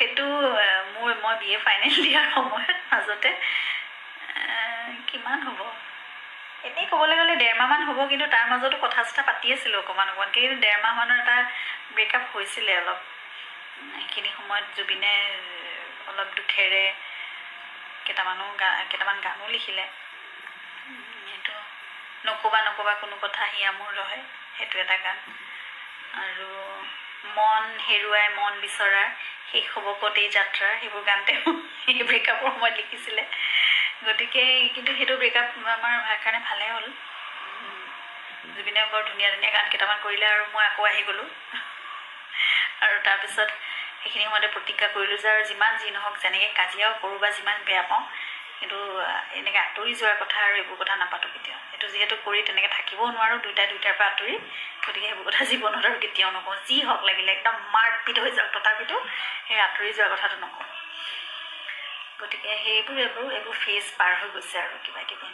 সেইটো মই BA final দিয়াৰ সময়ত মাজতে কিমান হ'ব এনেই ক'বলৈ গ'লে 1.5 মাহমান হ'ব, কিন্তু তাৰ মাজতো কথা চথা পাতি আছিলোঁ অকণমান কিন্তু 1.5 মাহমানৰ এটা ব্ৰেকআপ হৈছিলে অলপ। সেইখিনি সময়ত জুবিনে অলপ দুখেৰে কেইটামান গানো লিখিলে। সেইটো নক'বা নক'বা কোনো কথা হিয়া মোৰ ৰহে, সেইটো এটা গান। আৰু মন হেৰুৱাই মন বিচৰাৰ শেষ হ'ব ক'ত এই যাত্ৰা, সেইবোৰ গান তেওঁ সেই ব্ৰেকআপৰ সময়ত লিখিছিলে। গতিকে কিন্তু সেইটো ব্ৰেকআপ আমাৰ কাৰণে ভালেই হ'ল। জুবিনে বৰ ধুনীয়া ধুনীয়া গান কেইটামান কৰিলে আৰু মই আকৌ আহি গ'লোঁ। আৰু তাৰপিছত সেইখিনি সময়তে প্ৰতিজ্ঞা কৰিলোঁ যে আৰু যিমান যি নহওক, যেনেকৈ কাজিয়াও কৰোঁ বা যিমান বেয়া পাওঁ, কিন্তু এনেকৈ আঁতৰি যোৱাৰ কথা আৰু এইবোৰ কথা নাপাতোঁ কেতিয়াও। এইটো যিহেতু কৰি তেনেকৈ থাকিবও নোৱাৰোঁ দুইটাৰ পৰা আঁতৰি, গতিকে সেইবোৰ কথা জীৱনত আৰু কেতিয়াও নকওঁ। যি হওক লাগিলে একদম মাৰপিট হৈ যাওক, তথাপিতো সেই আঁতৰি যোৱাৰ কথাটো নকওঁ। গতিকে এইবোৰ ফেজ পাৰ হৈ গৈছে আৰু কিবা কিবি।